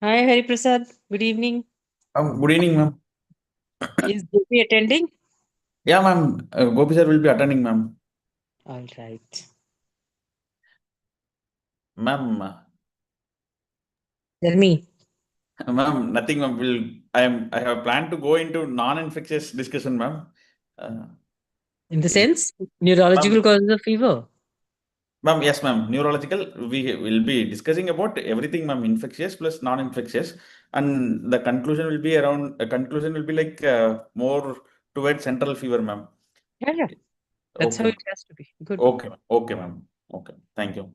Hi, Hari Prasad. Good evening. Good evening, ma'am. Is JP attending? Yeah, ma'am. Gopi sir will be attending, ma'am. All right. Ma'am, Tell me, ma'am, nothing, ma'am. I have planned to go into non-infectious discussion, ma'am. Uh, in the is it, sense, ma'am, neurological causes of fever. ma'am, yes, ma'am. Neurological. We will be discussing about everything, ma'am. Infectious plus non-infectious, and the conclusion will be around. Conclusion will be like more towards central fever, ma'am. Yeah, yeah. That's how Okay, it ma'am. has to be. Good. Okay, ma'am. Okay, ma'am. Okay. Thank you.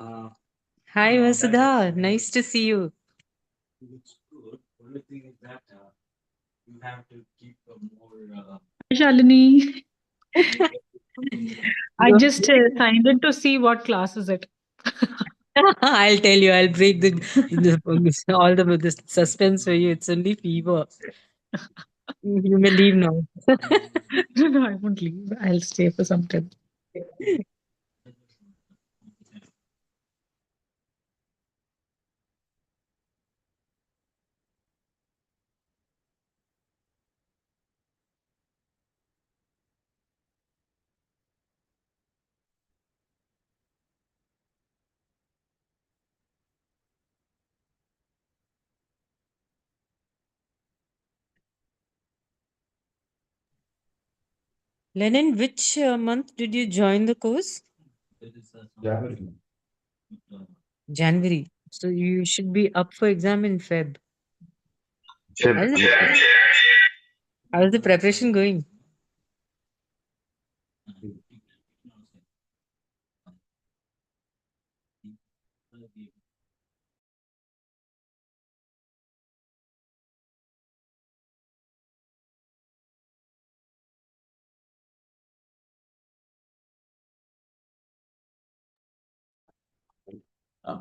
Hi, Vasudha. Nice to see you. Shalini, I You're just signed in to see what class is it. I'll tell you. I'll break all the suspense for you. It's only fever. You may leave now. No, I won't leave. I'll stay for some time. Lenin, which month did you join the course? January. So you should be up for exam in Feb. How is the, how is the preparation going?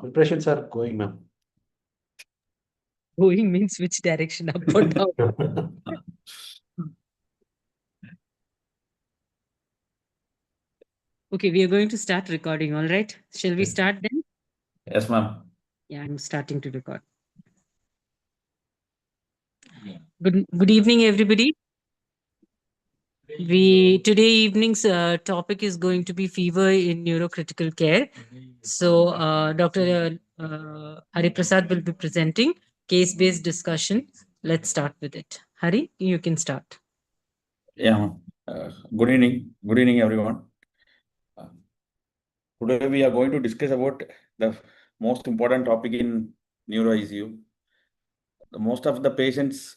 Preparations are going, ma'am. Going means which direction, up or down? Okay, we are going to start recording. All right. Shall we start then? Yes, ma'am. Yeah, I'm starting to record. Good evening, everybody. We today evening's topic is going to be fever in neurocritical care. So, Dr. Hari Prasad will be presenting case-based discussion. Let's start with it. Hari, you can start. Yeah, ma'am. Good evening. Good evening, everyone. Uh, Today we are going to discuss about the most important topic in neuro ICU. Most of the patients,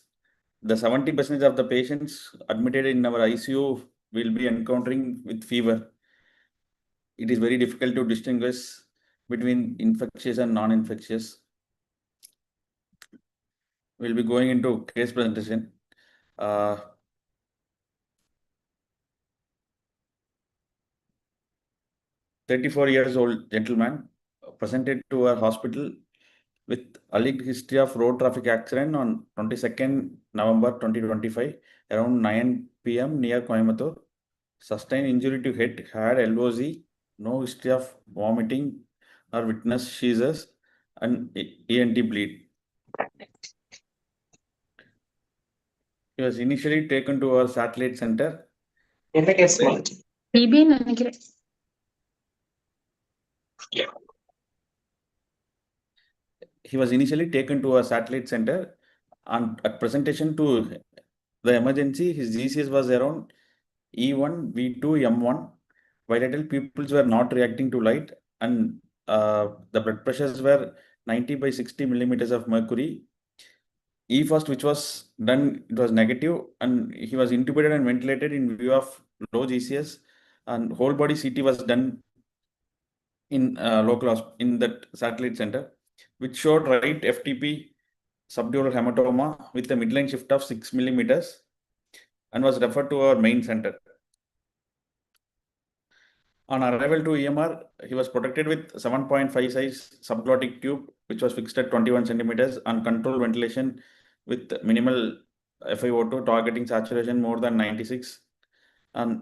the 70% of the patients admitted in our ICU will be encountering with fever. It is very difficult to distinguish between infectious and non-infectious. We'll be going into case presentation. Uh, 34 years old gentleman presented to our hospital with alleged history of road traffic accident on 22nd November 2025 around 9 p.m. near Coimbatore. Sustained injury to head, had LOZ, no history of vomiting or witness seizures, and ENT bleed. He was initially taken to our satellite center. TB நினைக்கிறேன். He was initially taken to a satellite center, and at presentation to the emergency, his GCS was around E1, V2, M1. Bilateral pupils were not reacting to light, and the blood pressures were 90 by 60 millimeters of mercury. E first, which was done, it was negative, and he was intubated and ventilated in view of low GCS, and whole body CT was done in in that satellite center, which showed right FTP subdural hematoma with a midline shift of 6 millimeters, and was referred to our main center. On arrival to EMR, he was protected with 7.5 size subglottic tube, which was fixed at 21 centimeters, and controlled ventilation with minimal FiO2 targeting saturation more than 96, and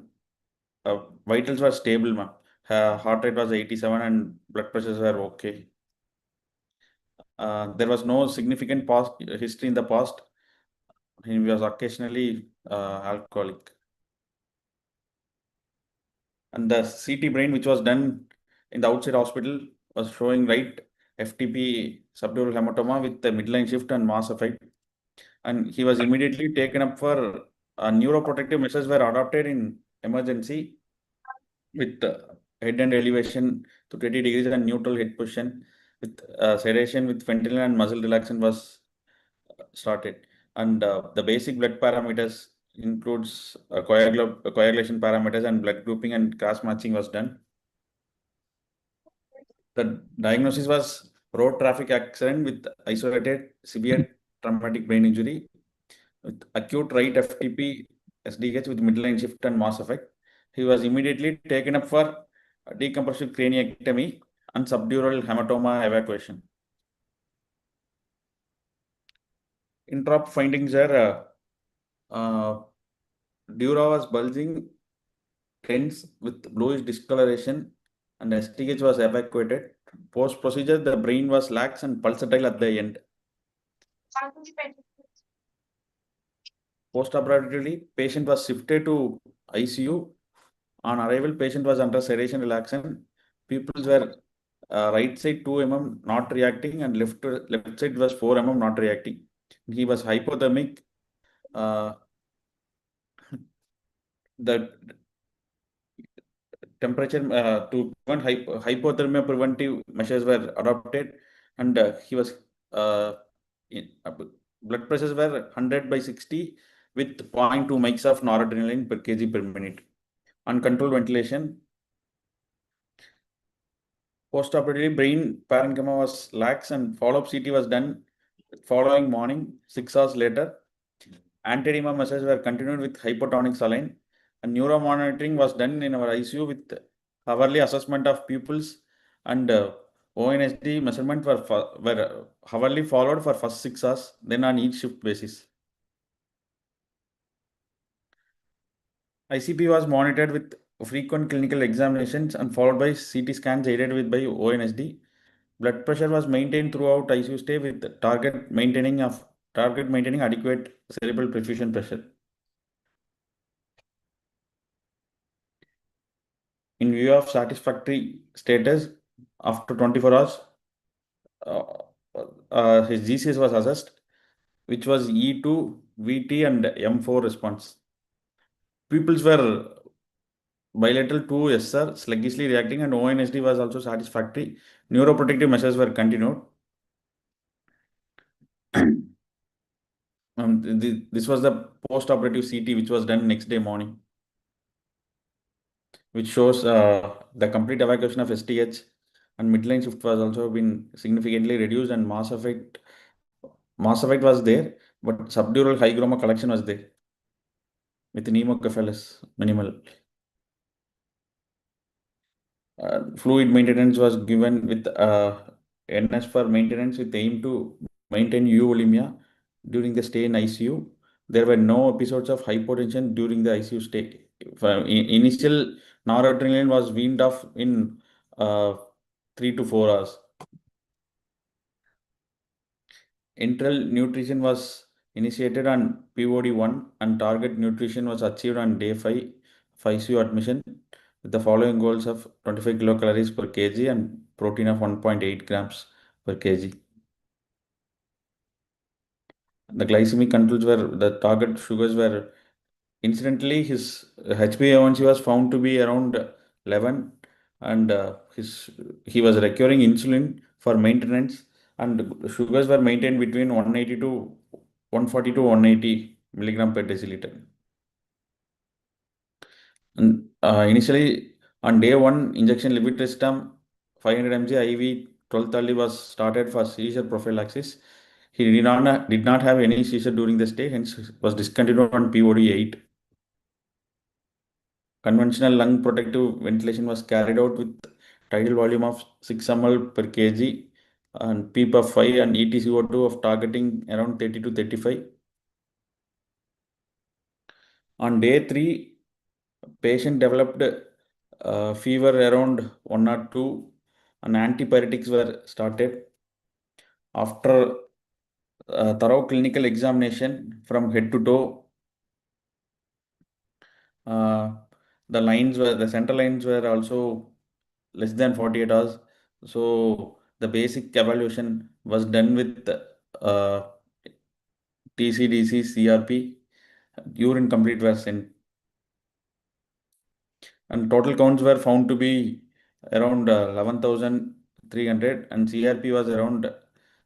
vitals were stable. Heart rate was 87 and blood pressures were okay. There was no significant past history in the past. He was occasionally alcoholic. And the CT brain, which was done in the outside hospital, was showing right FTP subdural hematoma with the midline shift and mass effect. And he was immediately taken up for neuroprotective measures were adopted in emergency with head and elevation to 20 degrees and neutral head position with sedation with fentanyl and muscle relaxant was started. And the basic blood parameters includes coagulation parameters and blood grouping and cross matching was done. The diagnosis was road traffic accident with isolated severe traumatic brain injury with acute right FTP SDH with midline shift and mass effect. He was immediately taken up for decompressive craniectomy and subdural hematoma evacuation. Introp findings are dura was bulging, tense with bluish discoloration, and STH was evacuated. Post procedure, the brain was lax and pulsatile at the end. Post-operatively, patient was shifted to ICU. On arrival, patient was under sedation relaxant. Pupils were right side 2 mm not reacting, and left side was 4 mm not reacting. He was hypothermic. The temperature to prevent hypothermia preventive measures were adopted, and he was blood pressures were 100 by 60 with 0.2 mics of noradrenaline per kg per minute. Uncontrolled ventilation. Post-operatively, brain parenchyma was lax, and follow-up CT was done following morning, 6 hours later. Antiedema measures were continued with hypotonic saline, and neuromonitoring was done in our ICU with hourly assessment of pupils, and ONSD measurement were hourly followed for first 6 hours, then on each shift basis. ICP was monitored with frequent clinical examinations and followed by CT scans aided with by ONSD. Blood pressure was maintained throughout ICU stay with target maintaining adequate cerebral perfusion pressure. In view of satisfactory status, after 24 hours, his GCS was assessed, which was E2, VT, and M4 response. Pupils were bilateral 2 SR, sluggishly reacting, and ONSD was also satisfactory. Neuroprotective measures were continued. This was the post-operative CT, which was done next day morning, which shows the complete evacuation of STH, and midline shift was also been significantly reduced, and mass effect was there, but subdural hygroma collection was there with pneumocephalus minimal. Fluid maintenance was given with NS for maintenance with aim to maintain euvolemia during the stay in ICU. There were no episodes of hypotension during the ICU stay. Initial noradrenaline was weaned off in 3 to 4 hours. Enteral nutrition was initiated on POD1 and target nutrition was achieved on day 5 of ICU admission with the following goals of 25 kilocalories per kg and protein of 1.8 grams per kg. The glycemic controls were the target sugars were incidentally his HbA1c was found to be around 11 and he was requiring insulin for maintenance and sugars were maintained between 180 to 140 to 180 milligram per deciliter. And initially on day 1 injection levetiracetam 500 mg IV 1230 was started for seizure prophylaxis. He did not have any seizure during the stay, hence was discontinued on POD 8. Conventional lung protective ventilation was carried out with tidal volume of 6 ml per kg and PEEP of 5 and EtCO2 of targeting around 30 to 35. On day 3, patient developed fever around 1 or 2 and antipyretics were started. After thorough clinical examination from head to toe, the central lines were also less than 48 hours. So the basic evaluation was done with TCDC, CRP, urine complete was sent. And total counts were found to be around 11,300 and CRP was around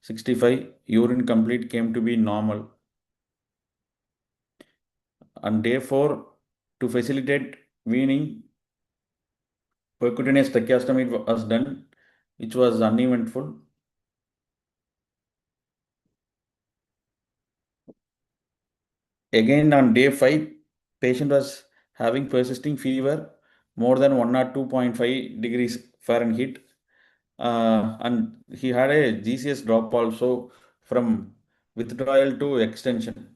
65. Urine complete came to be normal. On day 4, to facilitate weaning, percutaneous tracheostomy was done, which was uneventful. Again, on day 5, patient was having persisting fever more than 1 or 2.5 degrees Fahrenheit. And he had a GCS drop also from withdrawal to extension.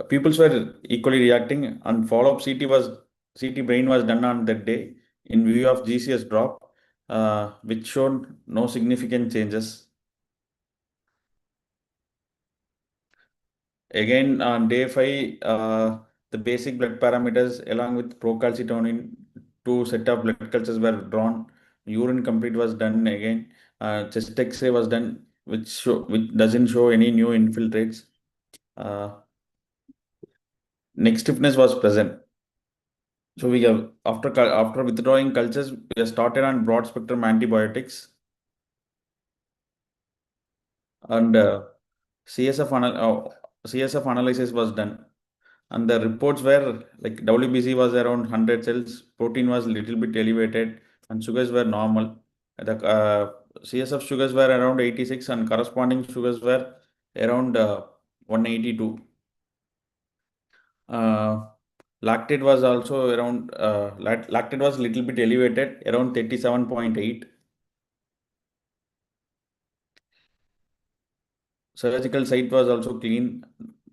Pupils were equally reacting and follow-up CT brain was done on that day in view of GCS drop, which showed no significant changes. Again, on day 5, the basic blood parameters along with procalcitonin, 2 set of blood cultures were drawn. Urine complete was done again. Chest X-ray was done, which doesn't show any new infiltrates. Neck stiffness was present. So we have after withdrawing cultures, we have started on broad spectrum antibiotics and CSF analysis was done. And the reports were like WBC was around 100 cells, protein was little bit elevated, and sugars were normal. The CSF sugars were around 86, and corresponding sugars were around 182. Lactate was also around lactate was little bit elevated, around 37.8. Surgical site was also clean.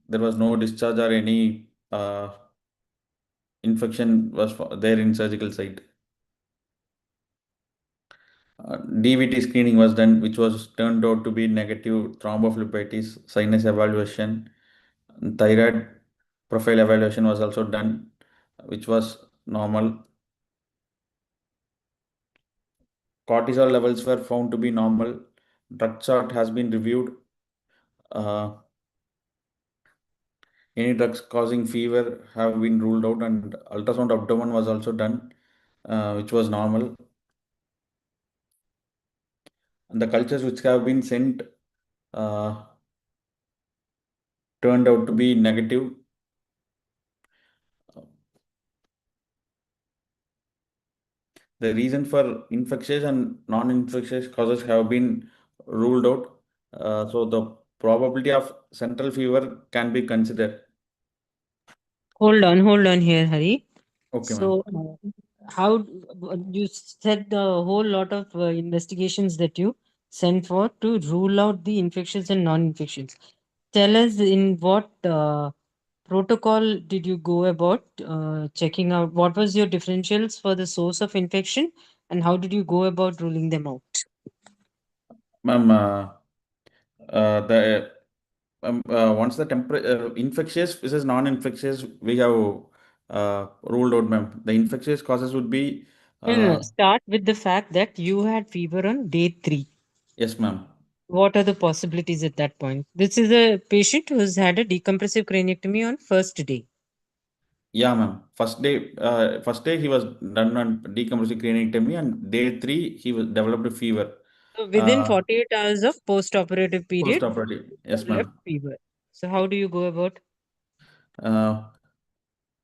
There was no discharge or any infection was there in surgical site. DVT screening was done, which was turned out to be negative. Thrombophlebitis, sinus evaluation, thyroid profile evaluation was also done, which was normal. Cortisol levels were found to be normal. Drug chart has been reviewed. Any drugs causing fever have been ruled out, and ultrasound abdomen was also done, which was normal. And the cultures which have been sent uh, turned out to be negative. The reason for infectious and non-infectious causes have been ruled out. So the probability of central fever can be considered. Hold on here, Hari. Okay, So, ma'am. how you said a whole lot of investigations that you sent for to rule out the infections and non-infections. Tell us in what protocol did you go about checking out what was your differentials for the source of infection and how did you go about ruling them out? Ma'am, the once the infectious versus non-infectious, we have ruled out, ma'am. The infectious causes would be No, no, uh, no. Start with the fact that you had fever on day 3. yes, ma'am. What are the possibilities at that point? This is a patient who's had a decompressive craniectomy on first day. Yeah, ma'am. First day he was done on decompressive craniectomy, and day three he was developed a fever. So within Uh, 48 hours of post-operative period, Post-operative. Yes, developed ma'am. fever. So how do you go about? Uh,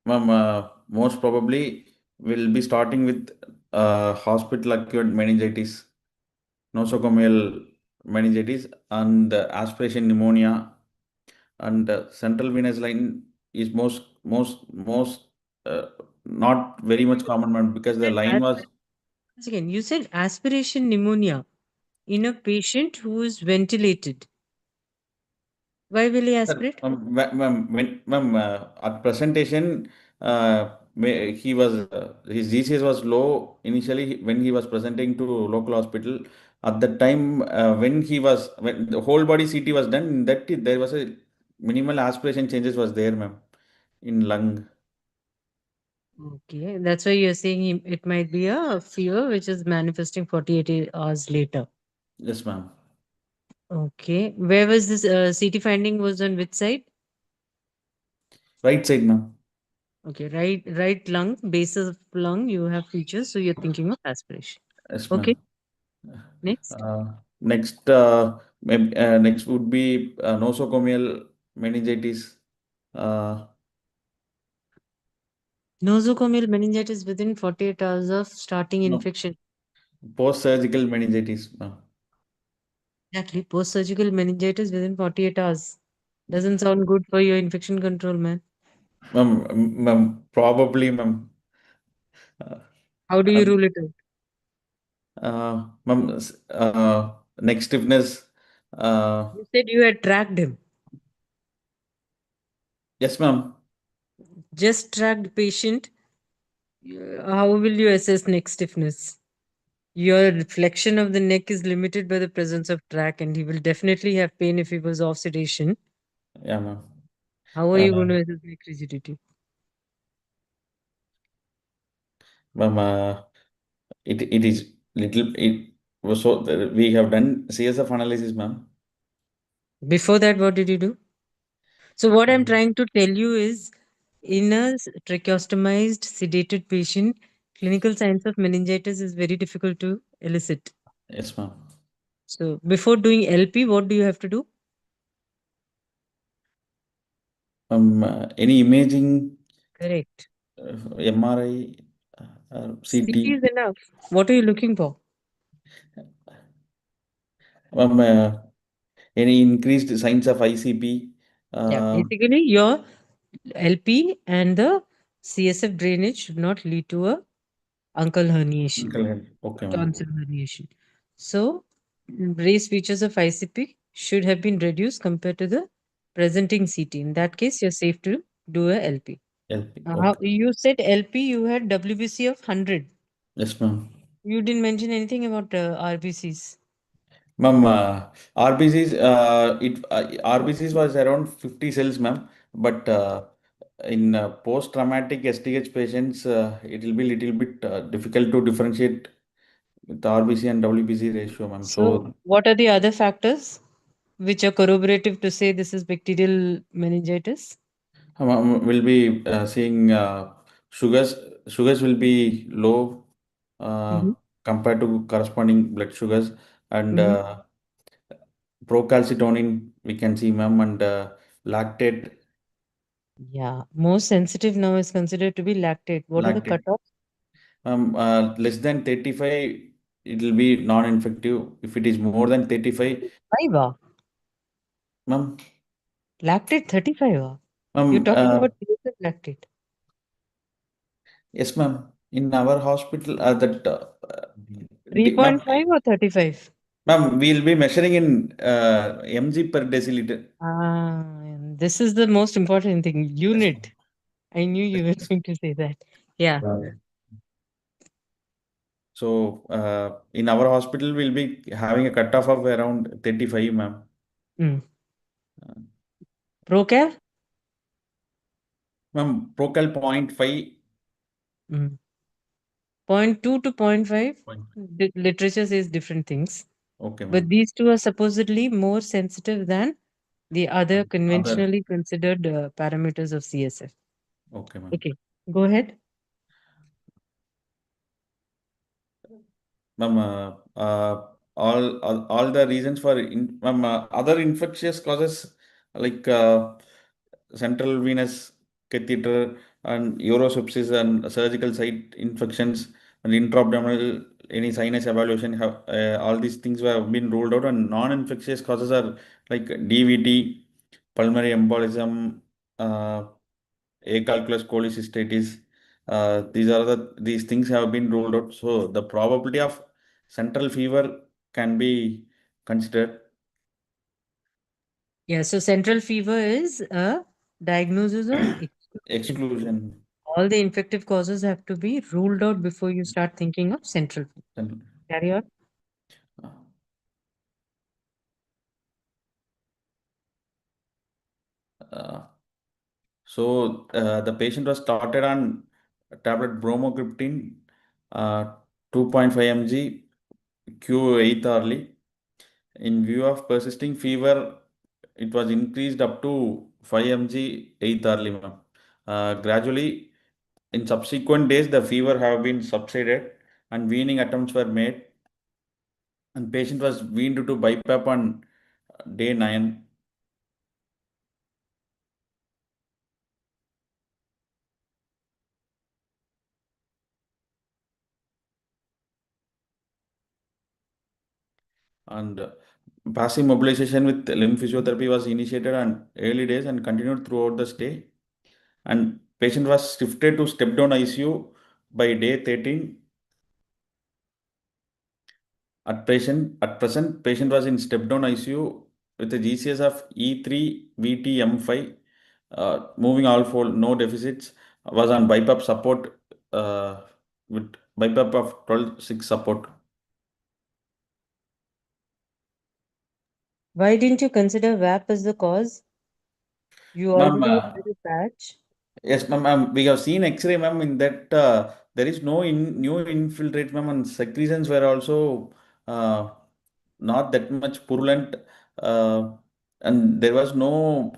Ma'am, most probably we'll be starting with hospital acute meningitis, nosocomial meningitis, and aspiration pneumonia, and central venous line is most uh, not very much common, ma'am, because the Said line was. once again, you said aspiration pneumonia in a patient who is ventilated. Why will he Sir, aspirate? at presentation, he was his GCS was low initially when he was presenting to local hospital. At that time, when the whole body CT was done, in that there was a minimal aspiration changes was there, ma'am, in lung. Okay, that's why you're saying it might be a fever which is manifesting 48 hours later. Yes, ma'am. Okay, where was this CT finding was on which side? Right side, ma'am. Okay, right lung, base of lung, you have features, so you're thinking of aspiration. Yes, Okay, ma'am. next. Next would be nosocomial meningitis. Uh, Nosocomial meningitis within 48 hours of starting no, infection. post-surgical meningitis, ma'am. Exactly. Post surgical meningitis within 48 hours. Doesn't sound good for your infection control, man. Probably, ma'am. Uh, How do you um, rule it out? Neck stiffness. Uh, You said you had tracked him. yes, ma'am. Just tracked patient. How will you assess neck stiffness? Your reflection of the neck is limited by the presence of track, and he will definitely have pain if he was off sedation. Yeah, ma'am. How are Uh, you going to assess neck rigidity? Ma'am, it is little. It was so we have done CSF analysis, ma'am. Before that, what did you do? So, what I'm Um, trying to tell you is in a tracheostomized, sedated patient, clinical signs of meningitis is very difficult to elicit. Yes, ma'am. So, before doing LP, what do you have to do? Any imaging, Correct. MRI, CT CT. is enough. What are you looking for? Um, uh, any increased signs of ICP. Yeah, Uh, basically, your LP and the CSF drainage should not lead to a uncle herniation, Ankle head. Okay, ma'am. tonsil herniation. So, raised features of ICP should have been reduced compared to the presenting CT. In that case, you're safe to do a LP. LP. How Okay. you said LP, you had WBC of 100. Yes, ma'am. You didn't mention anything about RBCs. Ma'am, RBCs, RBCs was around 50 cells, ma'am. But in post-traumatic STH patients, it will be little bit difficult to differentiate with RBC and WBC ratio, ma'am. So, So, what are the other factors which are corroborative to say this is bacterial meningitis? we'll be seeing sugars. Sugars will be low uh, Hmm. compared to corresponding blood sugars, and Hmm. procalcitonin we can see, ma'am, and lactate. Yeah, most sensitive now is considered to be lactate. What are the Lactate. cutoffs? Less than 35, it will be non-infective. If it is more than 35, 35 hour. ma'am, Lactate 35 hour. You're ma'am, talking about CSF lactate. yes, ma'am. In our hospital, ma'am, 3.5 or 35? ma'am, we'll be measuring in mg per deciliter. And this is the most important thing, Yes, unit. I knew you were going to say that. Yeah. ma'am. So in our hospital, we'll be having a cutoff of around 35, ma'am. Mm. Procal? Ma'am, Procal 0.5. Mm. 0.2 to 0.5. Point. Literature says different things. Okay, But ma'am. these two are supposedly more sensitive than the other Other. conventionally considered parameters of CSF. Okay, ma'am. Okay, go ahead. Ma'am, all the reasons for ma'am, other infectious causes like central venous catheter and urosepsis and surgical site infections and intra-abdominal any sinus evaluation have all these things have been ruled out, and non-infectious causes are like DVT, pulmonary embolism, uh, acalculous cholecystitis. These things have been ruled out. So the probability of central fever can be considered. Yeah, so central fever is a diagnosis of exclusion. Exclusion. All the infective causes have to be ruled out before you start thinking of central fever. Then, Carry on. uh, the patient was started on tablet bromocriptine, uh, 2.5 mg Q8 hourly. In view of persisting fever, it was increased up to 5 mg 8 hourly, ma'am. Gradually, in subsequent days, the fever have been subsided and weaning attempts were made, and patient was weaned to BiPAP on day 9. And passive mobilization with limb physiotherapy was initiated on early days and continued throughout the stay. And patient was shifted to step down ICU by day 13. At present, patient was in step down ICU with a GCS of E3 VTM5, moving all fold, no deficits, was on BiPAP support with BiPAP of 12/6 support. Why didn't you consider VAP as the cause? You Ma'am, already had a patch. yes, ma'am, we have seen X-ray, ma'am, in that there is no new infiltrate, ma'am, and secretions were also uh, not that much purulent, uh, and there was no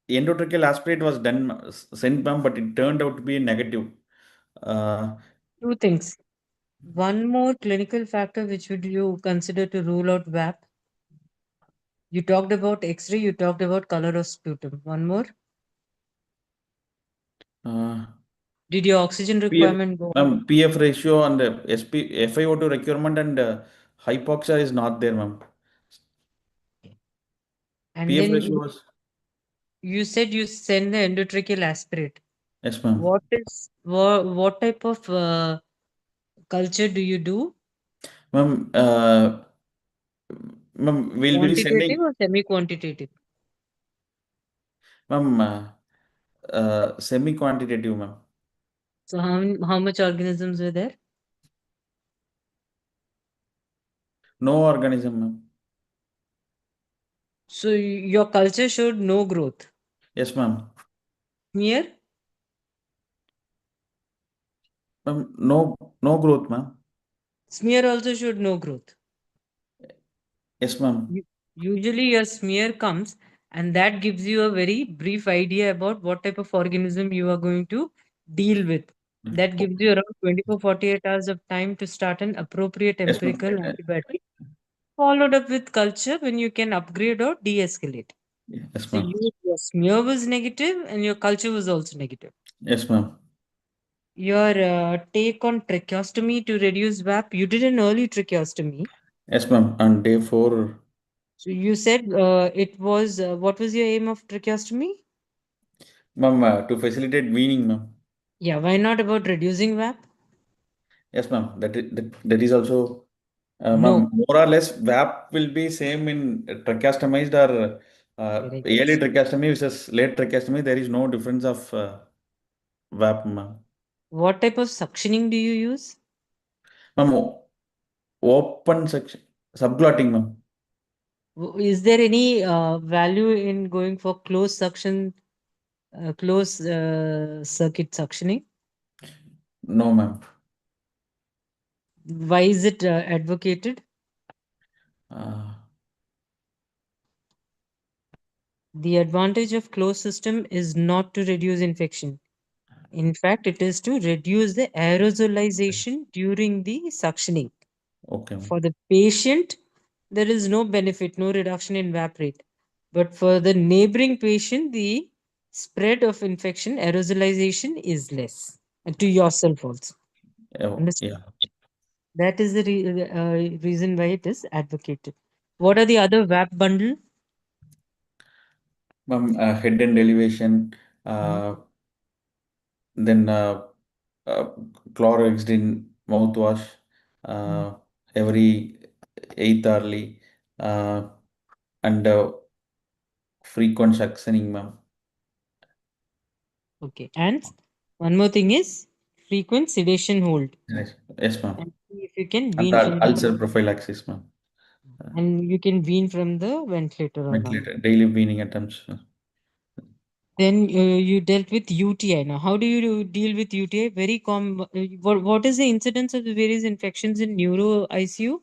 endotracheal aspirate was done, sent, ma'am, but it turned out to be negative. Uh, Two things. One more clinical factor which would you consider to rule out VAP? You talked about X-ray, you talked about color of sputum. One more. uh, Did your oxygen PF, requirement go up? ma'am, PF ratio and FiO2 requirement and hypoxia is not there, ma'am. And PF then ratio was, you said you send the endotracheal aspirate. yes, ma'am. What type of culture do you do? Ma'am, ma'am, we'll be Quantitative sending, or semi-quantitative? ma'am, semi-quantitative, ma'am. So how much organisms were there? No organism, ma'am. So your culture showed no growth. Yes, ma'am. Smear? Ma'am, no growth, ma'am. Smear also showed no growth. Yes, ma'am. Usually your smear comes and that gives you a very brief idea about what type of organism you are going to deal with. That gives you around 24-48 hours of time to start an appropriate Yes, ma'am. empirical antibiotic, followed up with culture when you can upgrade or de-escalate. Yes, So ma'am. your smear was negative and your culture was also negative. Yes, ma'am. Your take on tracheostomy to reduce VAP, you did an early tracheostomy. Yes, ma'am. On day 4, So you said it was, what was your aim of tracheostomy? ma'am, to facilitate weaning, ma'am. Yeah, why not about reducing VAP? Yes, ma'am. That is also, ma'am, No. more or less VAP will be same in tracheostomized or Correct. early tracheostomy versus late tracheostomy. There is no difference of VAP, ma'am. What type of suctioning do you use? Ma'am, open section, subglotting, ma'am. Is there any value in going for closed circuit suctioning? No, ma'am. Why is it advocated? Uh, The advantage of closed system is not to reduce infection. In fact, it is to reduce the aerosolization during the suctioning. okay, ma'am. For the patient, there is no benefit, no reduction in VAP rate. But for the neighboring patient, the spread of infection, aerosolization is less. And to yourself also. Understood? Yeah, That is the reason why it is advocated. What are the other VAP bundle? ma'am. Head and elevation, Mhm. uh, then uh, chlorhexidine mouthwash Mm. uh, every eighth hourly, uh, and frequent suctioning, ma'am. Okay. And one more thing is frequent sedation hold. Yes, yes, ma'am. And see if you can And wean from the ulcer prophylaxis, ma'am. and you can wean from the ventilator or not. Ventilator, daily weaning attempts. Then you dealt with UTI. Now, how do you deal with UTI? Very common. What is the incidence of the various infections in neuro ICU?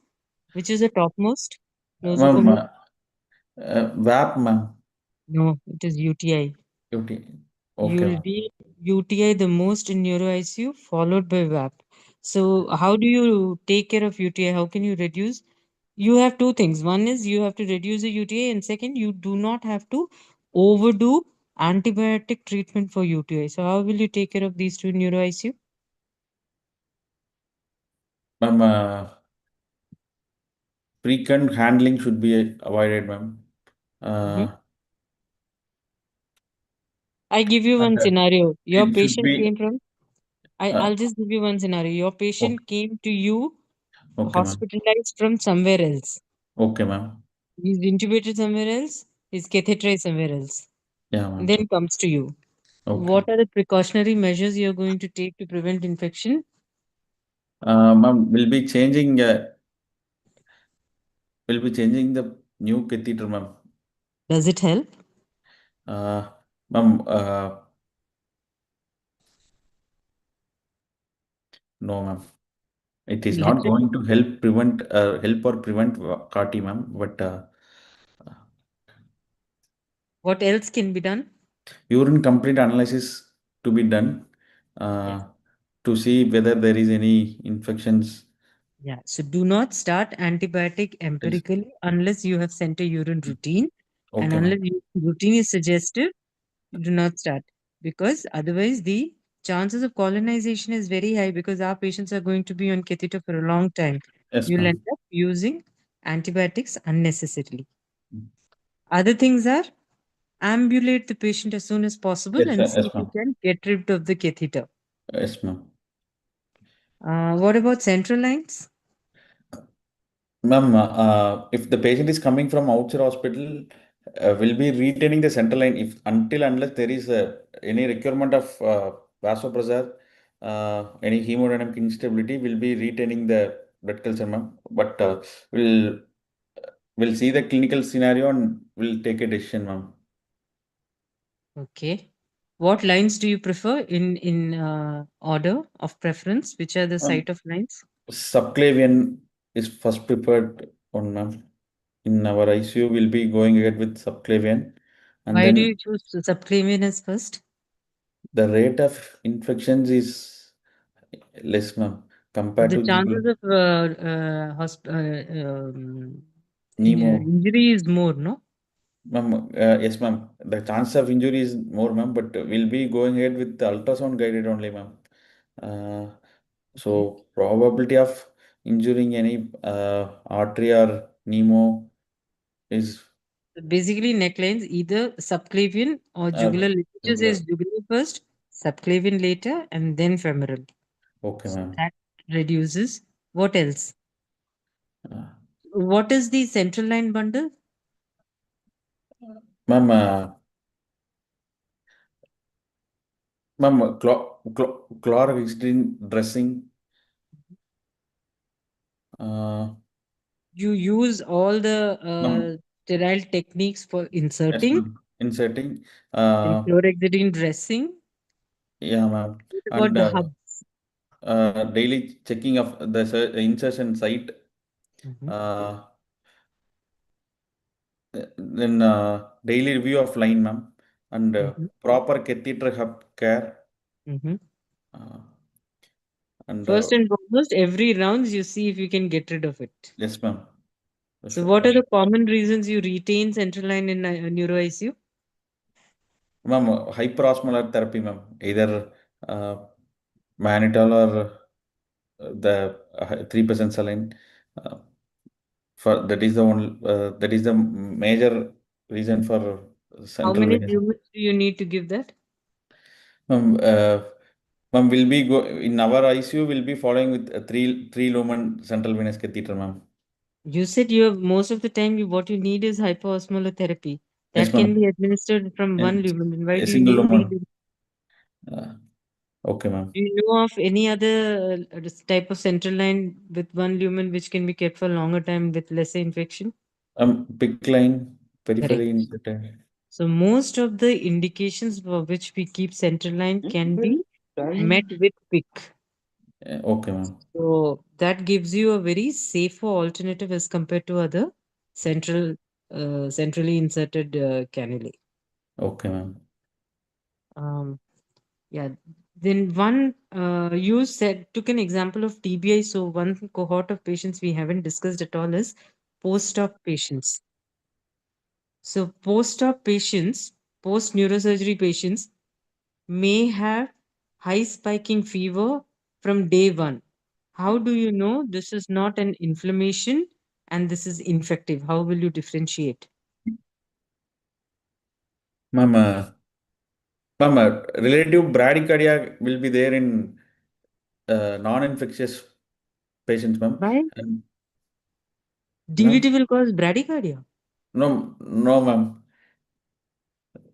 Which is the topmost? Ma'am, Nosocomial? VAP, ma'am. No, it is UTI. Okay, okay, You'll ma'am. be UTI the most in neuro ICU, followed by VAP. So, how do you take care of UTI? How can you reduce? You have two things. One is you have to reduce the UTI, and second, you do not have to overdo antibiotic treatment for UTI. So, how will you take care of these two in neuro ICU? Ma'am, frequent handling should be avoided, ma'am. Mhm. Uh, I give you and one scenario. Your it should patient be came from, uh, I'll just give you one scenario. Your okay, patient came to you okay, ma'am. hospitalized from somewhere else. Okay, ma'am. He's intubated somewhere else, he's catheterized somewhere else, Yeah, and ma'am. then comes to you. Okay. What are the precautionary measures you're going to take to prevent infection? Ma'am, we'll be changing the new catheter, ma'am. Does it help? Uh, Ma'am, no, ma'am. It is Let not it. going to help or prevent CAR-T, ma'am. But What else can be done? urine complete analysis to be done Yes. uh, to see whether there is any infections. Yeah. So do not start antibiotic Yes. empirically unless you have sent a urine routine. And Okay, unless ma'am. your routine is suggestive, you do not start. Because otherwise the chances of colonization is very high because our patients are going to be on catheter for a long time. Yes, You'll end ma'am. up using antibiotics unnecessarily. Other things are ambulate the patient as soon as possible Yes, and see yes, if you ma'am. can get rid of the catheter. Yes, ma'am. What about central lines? Ma'am, if the patient is coming from outside hospital, will be retaining the central line if until unless there is any requirement of vasopressor, any hemodynamic instability, will be retaining the blood culture, ma'am. But we'll see the clinical scenario and we'll take a decision, ma'am. Okay. What lines do you prefer in order of preference? Which are the Um, site of lines? Subclavian is first preferred one, ma'am. In our ICU, we'll be going ahead with subclavian, and Why do then you choose subclavian as first? the rate of infections is less, ma'am, But compared the to chances giving of Nemo. injury is more, no? Ma'am, yes, ma'am. The chance of injury is more, ma'am, but we'll be going ahead with the ultrasound guided only, ma'am. Uh, Okay. so probability of injuring any artery or Nemo is So basically, necklines either subclavian or uh, jugular. Literature jugular. says jugular first, subclavian later, and then femoral. Okay, So ma'am. that reduces. What else? Uh, What is the central line bundle? ma'am, ma'am, chlorhexidine dressing. Uh, You use all the ma'am, sterile techniques for yes, inserting ma'am. Inserting. and chlorhexidine dressing. Yeah, ma'am. What about And the hubs? daily checking of the insertion site. Mhm, Uh, then daily review of line, ma'am. And mhm, proper catheter hub care. mhm. Uh, and First and foremost, every rounds you see if you can get rid of it. yes, ma'am. So, Sure. what are the common reasons you retain central line in neuro ICU? Ma'am, hyperosmolar therapy, ma'am. Either uh, mannitol or the 3% saline. Uh, for that is the one. That is the major reason for How central many venous. lumens do you need to give that? Ma'am, will be go in our ICU. Will be following with a three lumen central venous catheter, ma'am. You said you have most of the time what you need is hypoosmolar therapy. Yes, That can ma'am. be administered from one And lumen. Then why a do you single need three lumen. lumens? Uh, okay, ma'am. Do you know of any other this type of central line with one lumen which can be kept for longer time with lesser infection? PIC line periphery Correct. inserted. So most of the indications for which we keep central line can be met with PIC. Okay, ma'am. So that gives you a very safer alternative as compared to other centrally inserted cannulae. Okay, ma'am. Um, yeah. Then one you said took an example of TBI. So one cohort of patients we haven't discussed at all is post-op patients. So post-op patients, post-neurosurgery patients may have high spiking fever from day one. How do you know this is not an inflammation and this is infective? How will you differentiate? Ma'am, relative bradycardia will be there in non-infectious patients, ma'am. Why? And, DVT ma'am? will cause bradycardia. No, no, ma'am.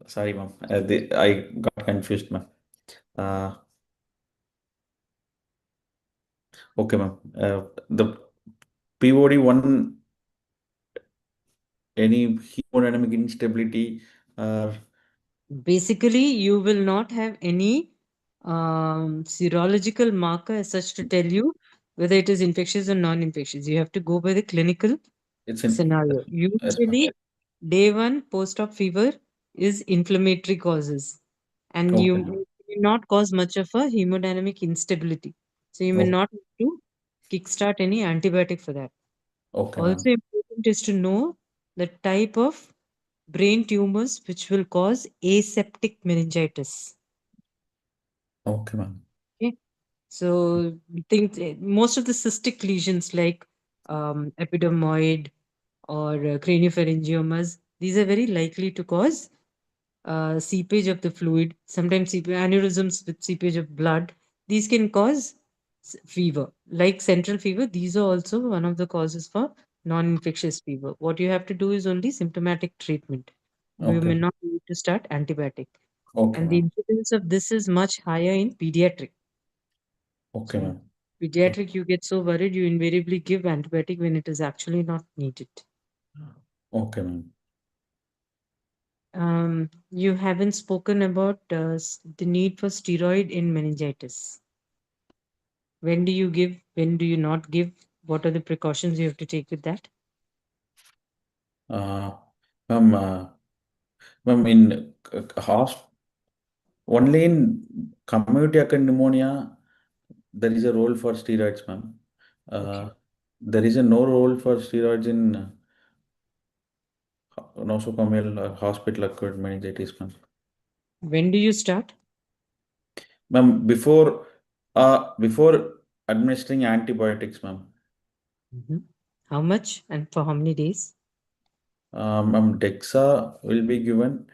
Sorry, ma'am. I got confused, ma'am. Uh, okay, ma'am. The POD one, any hemodynamic instability, Basically, you will not have any serological marker as such to tell you whether it is infectious or non-infectious. You have to go by the clinical it's in. scenario. Yes, ma'am. Usually, day one post-op fever is inflammatory causes, and Okay, you ma'am. may not cause much of a hemodynamic instability. So you may Okay, not need to kickstart any antibiotic for that. okay, Also ma'am. important is to know the type of brain tumors which will cause aseptic meningitis. Okay, ma'am. Okay. So think most of the cystic lesions like epidermoid or craniopharyngiomas, these are very likely to cause seepage of the fluid, sometimes aneurysms with seepage of blood. These can cause fever. Like central fever, these are also one of the causes for non-infectious fever. What you have to do is only symptomatic treatment. You may Okay, not need to start antibiotic. okay, And the ma'am. incidence of this is much higher in pediatric. Okay, So ma'am. pediatric, you get so worried, you invariably give antibiotic when it is actually not needed. Okay, ma'am. You haven't spoken about the need for steroid in meningitis. When do you give? When do you not give? What are the precautions you have to take with that? Uh, ma'am, ma'am, in only in community acute pneumonia, there is a role for steroids, ma'am. Okay. Uh, there is a no role for steroids in nosocomial hospital acquired meningitis, ma'am. When do you start? Ma'am, before administering antibiotics, ma'am. Mhm. How much and for how many days? Ma'am, Dexa will be given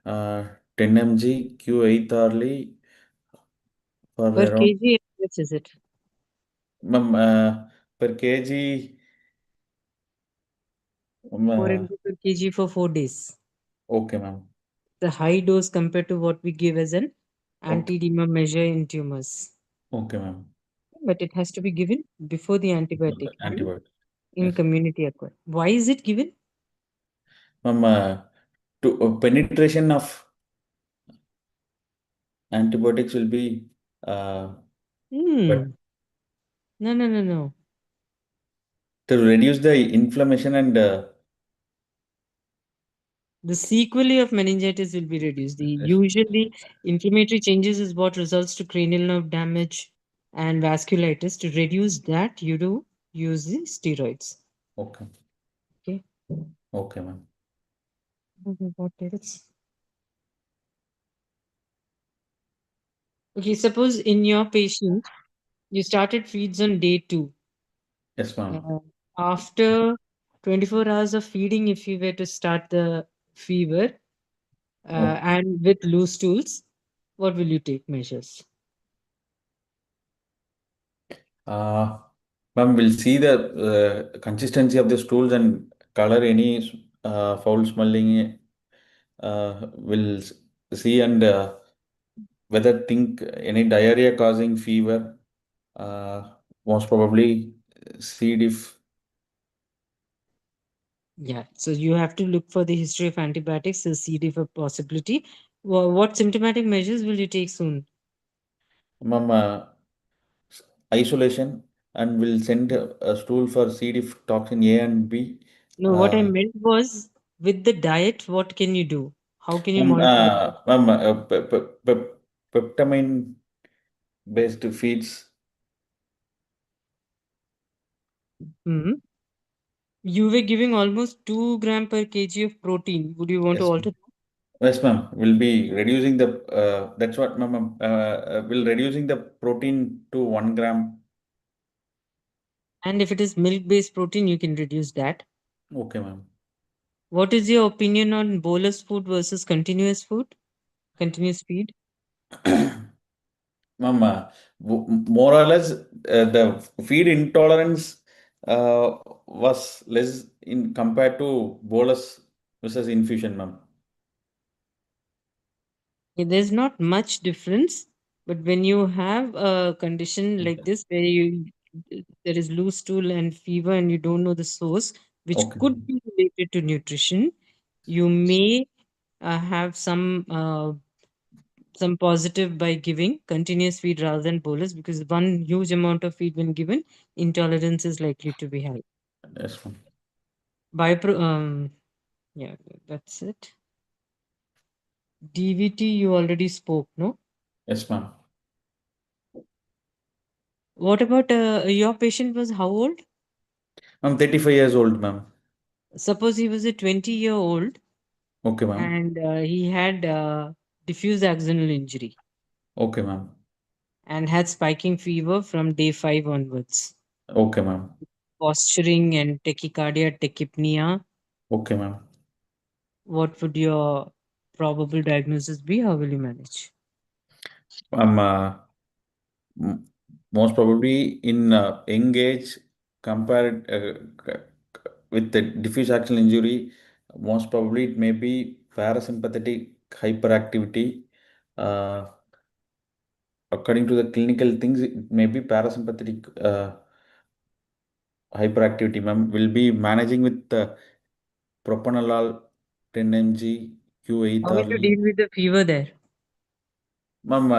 uh, 10 mg Q8 hourly for Per around, kg, how much is it? ma'am, per kg, 4 mg per kg for 4 days. okay, ma'am. The high dose compared to what we give as an Okay, anti-edema measure in tumors. okay, ma'am. But it has to be given before the antibiotic and Antibiotic. in Yes. community acquired. Why is it given? Ma'am, to penetration of antibiotics will be but Hmm. No, no, no, no. to reduce the inflammation and The sequelae of meningitis will be reduced. The yes. usually inflammatory changes is what results to cranial nerve damage and vasculitis. To reduce that, you do use the steroids. Okay, Okay. okay, ma'am. Okay, what else? Okay, suppose in your patient, you started feeds on day 2. Yes, ma'am. Uh, After 24 hours of feeding, if you were to start the fever Okay. and with loose stools, what will you take measures? Uh, Ma'am, we'll see the consistency of the stools and color, any foul smelling, will see, and whether think any diarrhea causing fever, most probably C. diff. Yeah, so you have to look for the history of antibiotics to see if a possibility. What symptomatic measures will you take soon? Ma'am, isolation, and will send a stool for C. diff toxin A and B. No, what I Uh, meant was with the diet, what can you do? How can you Ma'am, monitor? peptamine based feeds. Mhm. You were giving almost 2 gram per kg of protein. Would you want to Yes, alter? yes, ma'am. We'll be reducing the, that's what, ma'am, will reducing the protein to 1 gram. And if it is milk-based protein, you can reduce that. Okay, ma'am. What is your opinion on bolus food versus continuous food? Continuous feed? Ma'am, more or less, the feed intolerance was less in compared to bolus versus infusion, ma'am. There's not much difference, but when you have a condition like this where you there is loose stool and fever and you don't know the source, which Okay, could be related to nutrition, you may have some positive by giving continuous feed rather than bolus because one huge amount of feed when given, intolerance is likely to be high. yes, ma'am. Yeah, that's it. DVT you already spoke, no? Yes, ma'am. What about your patient was how old? I'm 35 years old, ma'am. Suppose he was a 20-year-old Okay, ma'am. and he had diffuse axonal injury Okay, ma'am. and had spiking fever from day 5 onwards. Okay, ma'am. Posturing and tachycardia, tachypnea. Okay, ma'am. What would your probable diagnosis be? How will you manage? I'm m- most probably in young age compared with the diffuse axonal injury, most probably it may be parasympathetic hyperactivity. Uh, According to the clinical things, it may be parasympathetic hyperactivity, ma'am. Will be managing with propanolol 10 mg Q8 How will you hourly. deal with the fever there? Ma'am,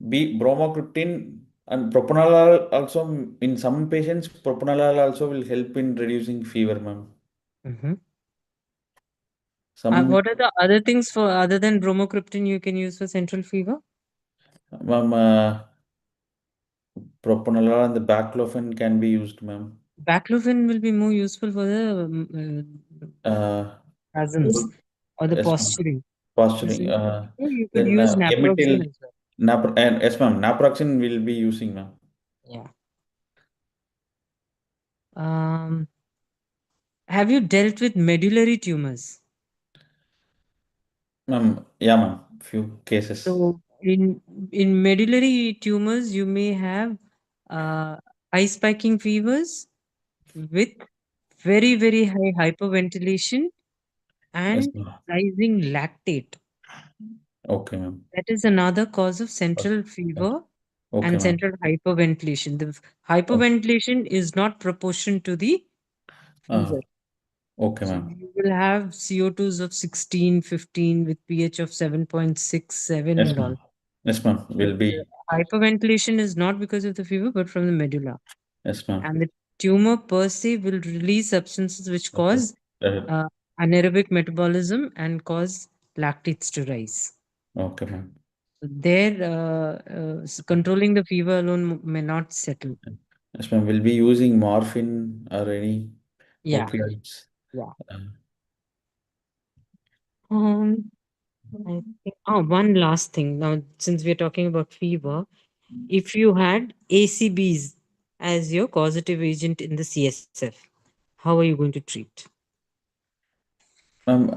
bromocriptine and propanolol also, in some patients, propanolol also will help in reducing fever, ma'am. Mhm. Some, What are the other things for other than bromocriptine you can use for central fever? ma'am, propanolol and the baclofen can be used, ma'am. Baclofen will be more useful for the Uh, spasms or the yes, ma'am. posturing. For Posturing. central fever, you could Then use naproxen emityl, as well. and yes, ma'am, naproxen will be using, ma'am. Yeah. Um, have you dealt with medullary tumors? Ma'am, yeah, ma'am. Few cases. So In medullary tumors, you may have uh, eye spiking fevers with very high hyperventilation Yes, and ma'am. rising lactate. Okay, ma'am. That is another cause of Okay, central fever okay, and ma'am. central hyperventilation. The Oh, hyperventilation is not proportion to the uh, fever. okay, So ma'am. you will have CO2s of 16, 15 with pH of 7.67 Yes, and ma'am. all. Yes, ma'am. So Will the be. hyperventilation is not because of the fever, but from the medulla. Yes, ma'am. And the tumor per se will release substances which Okay. cause Uh, uh, anaerobic metabolism and cause lactates to rise. okay, ma'am. There, controlling the fever alone may not settle. Yes, ma'am. Will be using morphine or any Yeah, opioids. yeah. Uh, Um, I think, one last thing. Now, since we're talking about fever, if you had ACBs as your causative agent in the CSF, how are you going to treat? ma'am,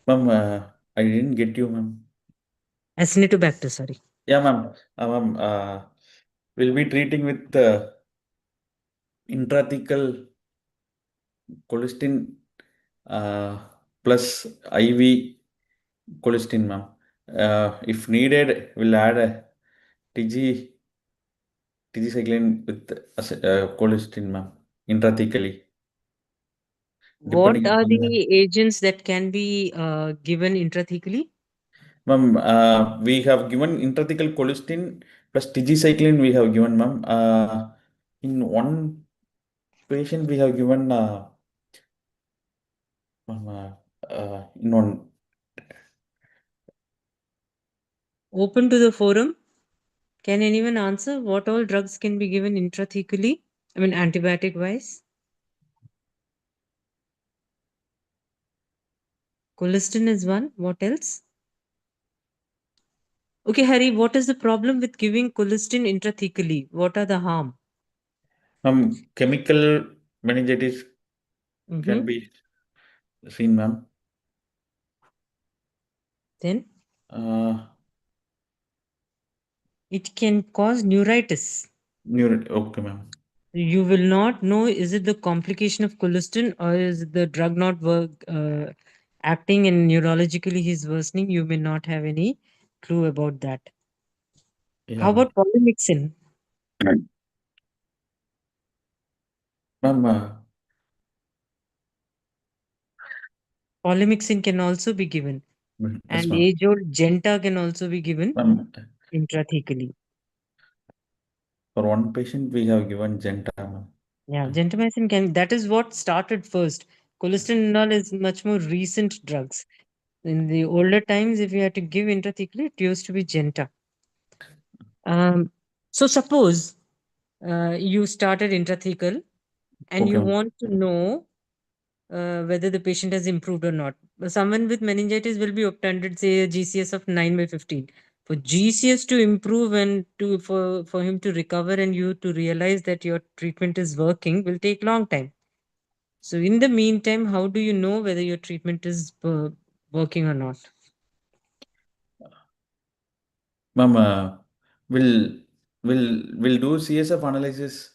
ma'am, I didn't get you, ma'am. Acinetobacter, sorry. Yeah, ma'am. Ma'am, we'll be treating with intrathecal colistin uh, plus IV colistin, ma'am. If needed, we'll add a TG cycline with colistin, ma'am, intrathecally, What depending are upon the. the agents that can be given intrathecally? Ma'am, we have given intrathecal colistin plus TG cycline we have given, ma'am. In one patient, we have given, ma'am, in one. Open to the forum. Can anyone answer what all drugs can be given intrathecally? I mean, antibiotic wise. Colistin is one. What else? Okay, Harry, what is the problem with giving colistin intrathecally? What are the harm? Chemical meningitis can Mm-hmm. be seen, ma'am. Then Uh, it can cause neuritis. okay, ma'am. You will not know is it the complication of colistin or is it the drug not acting and neurologically he's worsening. You may not have any clue about that. Yeah, How ma'am. about polymyxin? Ma'am, Polymyxin can also be given, yes, and ma'am. age-old Genta can also be given Ma'am, intrathecally. for one patient, we have given Genta, ma'am. Yeah, gentamicin can. That is what started first. Colistin is much more recent drugs. In the older times, if you had to give intrathecally, it used to be Genta. Um, so suppose you started intrathecal and Okay, you ma'am. want to know whether the patient has improved or not. Someone with meningitis will be obtunded, say a GCS of 9 by 15. For GCS to improve and for him to recover and you to realize that your treatment is working will take long time. So in the meantime, how do you know whether your treatment is working or not? Ma'am, will will do CSF analysis.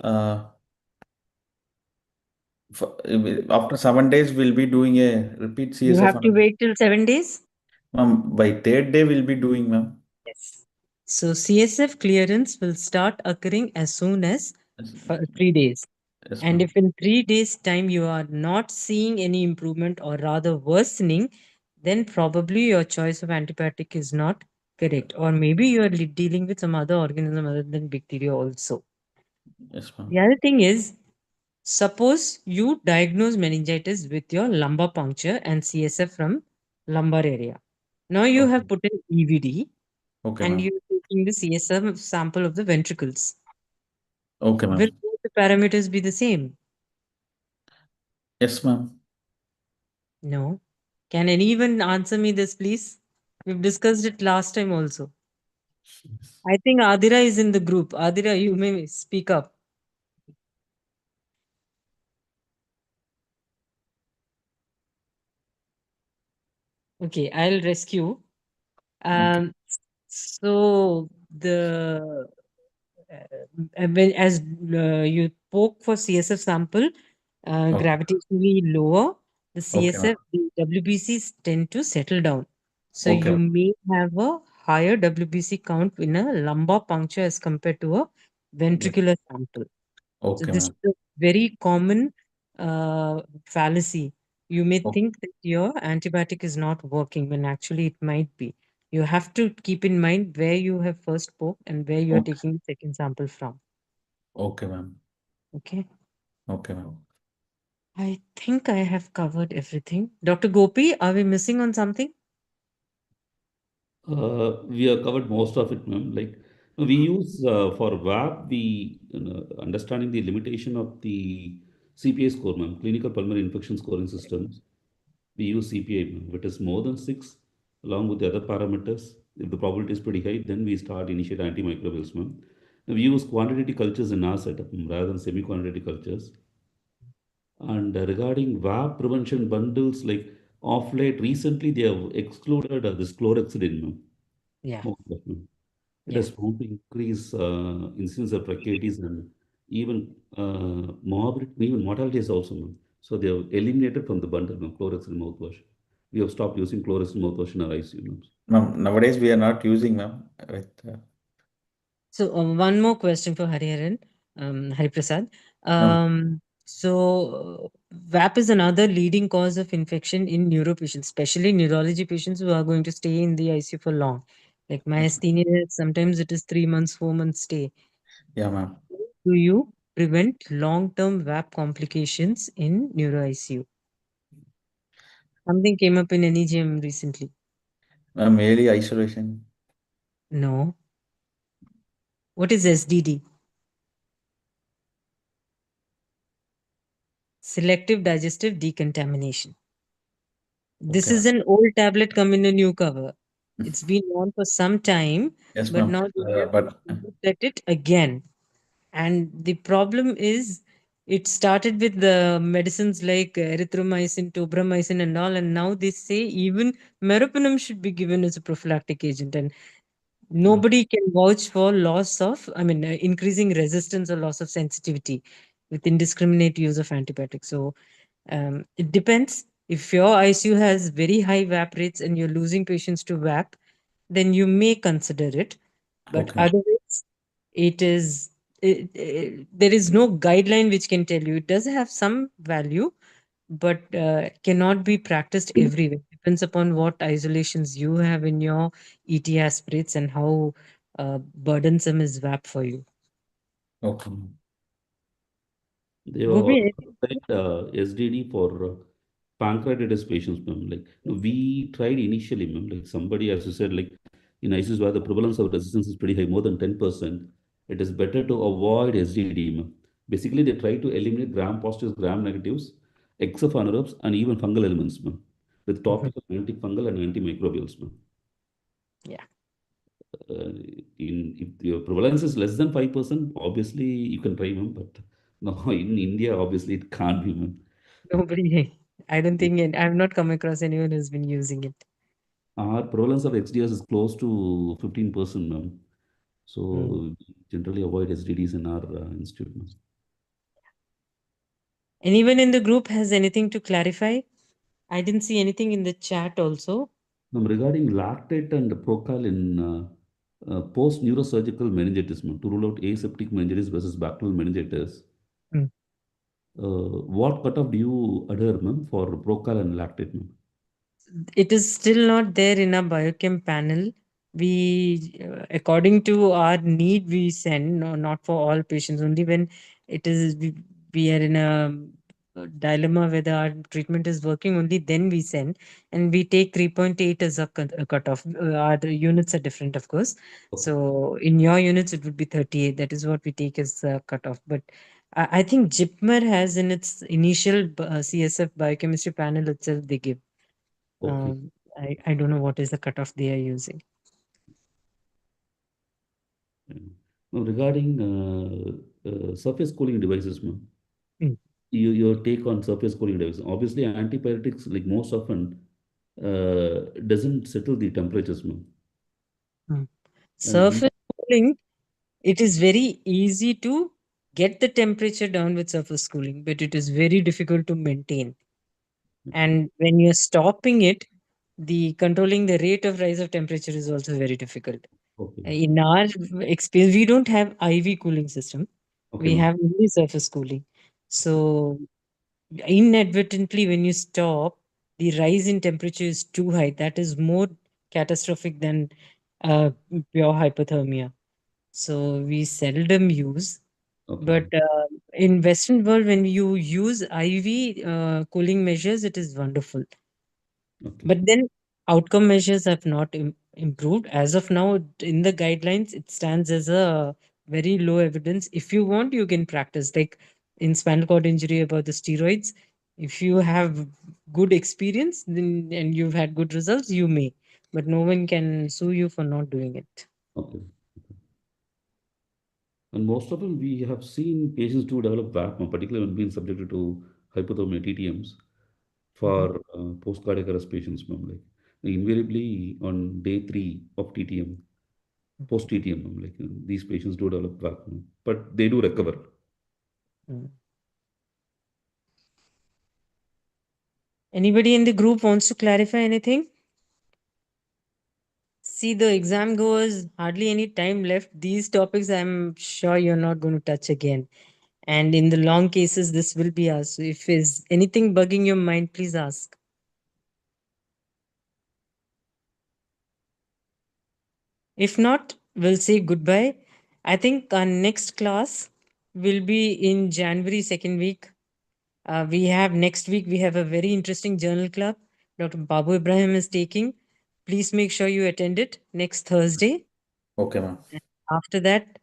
Uh, After 7 days, we'll be doing a repeat You CSF have to analysis. wait till 7 days. Ma'am, by third day, we'll be doing, ma'am. Yes. So CSF clearance will start occurring as soon as Yes, 3 days. yes, And ma'am. if in 3 days' time you are not seeing any improvement or rather worsening, then probably your choice of antibiotic is not correct. Or maybe you are dealing with some other organism other than bacteria also. Yes, The ma'am. other thing is, suppose you diagnose meningitis with your lumbar puncture and CSF from lumbar area. Now you have Okay, put an EVD okay, and ma'am. you're taking the CSF sample of the ventricles. Okay, Will ma'am. both the parameters be the same? Yes, ma'am. No. Can anyone answer me this, please? We've discussed it last time also. I think Adira is in the group. Adira, you may speak up. Okay, I'll rescue. Okay. So the when as you poke for CSF sample, Okay. gravitationally lower, the Okay, ma'am. CSF, the WBCs tend to settle down. So Okay, you ma'am. may have a higher WBC count in a lumbar puncture as compared to a Yes. ventricular sample. So Okay, this ma'am. is a very common fallacy. You may Okay. think that your antibiotic is not working when actually it might be. You have to keep in mind where you have first poked and where you are Okay. taking the second sample from. Okay, ma'am. Okay. Okay, ma'am. I think I have covered everything. Dr. Gopi, are we missing on something? We have covered most of it, ma'am. Like we use for WAP, we understanding the limitation of the CPA score, ma'am, clinical pulmonary infection scoring systems. We use CPI, ma'am. If it is more than six, along with the other parameters, if the probability is pretty high, then we start initiate antimicrobials, ma'am. We use quantitative cultures in our setup, ma'am, rather than semi-quantitative cultures. And regarding VAP prevention bundles, like of late, recently they have excluded this chlorhexidine, ma'am. Yeah, Most of them. It yeah. has found to increase incidence of tracheitis and even morbidity, even mortality is also known. So they have eliminated from the bundle now chloroxyl mouthwash. We have stopped using chloroxyl mouthwash in our ICU now. Ma'am, nowadays we are not using, ma'am, with, So one more question for Hariharan, Hariprasad. ma'am. VAP is another leading cause of infection in neuro patients, especially neurology patients who are going to stay in the ICU for long. Like myasthenia, sometimes it is 3 months, 4 months stay. Yeah, ma'am. Do you prevent long-term VAP complications in neuro ICU? Something came up in NEGM recently. Ma'am, early isolation. No. What is SDD? Selective digestive decontamination. This Okay, is ma'am. an old tablet come in a new cover. It's been on for some time, Yes, but ma'am. now they have But looked at it again. And the problem is, it started with the medicines like erythromycin, tobramycin, and all, and now they say even meropenem should be given as a prophylactic agent. And nobody can vouch for increasing resistance or loss of sensitivity with indiscriminate use of antibiotics. So it depends. If your ICU has very high VAP rates and you're losing patients to VAP, then you may consider it. But okay, otherwise, there is no guideline which can tell you. It does have some value, but cannot be practiced everywhere. Depends upon what isolations you have in your ET aspirates and how burdensome is VAP for you. okay, They have Gopi, also anything? tried SDD for pancreatitis patients, ma'am. Like we tried initially, ma'am. Like somebody, as you said, like in ICUs where the prevalence of resistance is pretty high, more than 10%, it is better to avoid SDD, ma'am. Basically, they try to eliminate gram positives, gram negatives, except anaerobes and even fungal elements, ma'am, with Mhm. topical antifungal and antimicrobials, ma'am. Yeah, Uh, if your prevalence is less than 5%, obviously you can try, ma'am. But no, in India, obviously it can't be, ma'am. nobody. I don't think I've not come across anyone who's been using it. Our prevalence of XDS is close to 15%, ma'am. So Mm. we generally avoid SDDs in our institute, ma'am. Anyone in the group has anything to clarify? I didn't see anything in the chat also. Ma'am, regarding lactate and procal in post neurosurgical meningitis, ma'am, to rule out aseptic meningitis versus bacterial meningitis, Mm. what cutoff do you adhere, ma'am, for procal and lactate, ma'am? It is still not there in our biochem panel. We, according to our need, we send, no, not for all patients, only when we are in a dilemma whether our treatment is working, only then we send. And we take 3.8 as a cutoff. Our units are different, of course. Okay. So in your units, it would be 38. That is what we take as a cutoff. But I think JIPMER has in its initial CSF biochemistry panel itself, they give. Okay. I don't know what is the cutoff they are using. Mm. Now, regarding surface cooling devices, ma'am, Mm. your take on surface cooling devices. Obviously, antibiotics, like most often, doesn't settle the temperatures, ma'am. And we, Surface cooling, it is very easy to get the temperature down with surface cooling, but it is very difficult to maintain. And when you're stopping it, the controlling the rate of rise of temperature is also very difficult. okay, In our experience, we don't have IV cooling system. okay, We ma'am. have only surface cooling. So inadvertently, when you stop, the rise in temperature is too high. That is more catastrophic than uh, pure hypothermia. So we seldom use. Okay, But in Western world, when you use IV cooling measures, it is wonderful. okay, But then outcome measures have not improved. As of now, in the guidelines, it stands as a very low evidence. If you want, you can practice. Like in spinal cord injury about the steroids, if you have good experience then, and you've had good results, you may. But no one can sue you for not doing it. okay. And most of them, we have seen patients do develop VAP, particularly when being subjected to hypothermia TTMs Mhm. for post-cardiac arrest patients, ma'am. Like invariably on day 3 of TTM, post-TTM, ma'am, like these patients do develop VAP, ma'am, but they do recover. Mm. Anybody in the group wants to clarify anything? See, the exam goers, hardly any time left. These topics, I'm sure you're not going to touch again. And in the long cases, this will be asked. So if there's anything bugging your mind, please ask. If not, we'll say goodbye. I think our next class will be in January second week. We have next week, we have a very interesting journal club. Dr. Babu Ibrahim is taking. Please make sure you attend it next Thursday. Okay, ma'am. After that,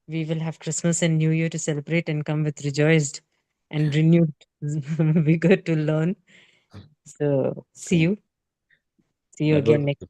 we will have Christmas and New Year to celebrate and come with rejoiced and renewed vigor to learn. So see Okay. you. See you That was again next.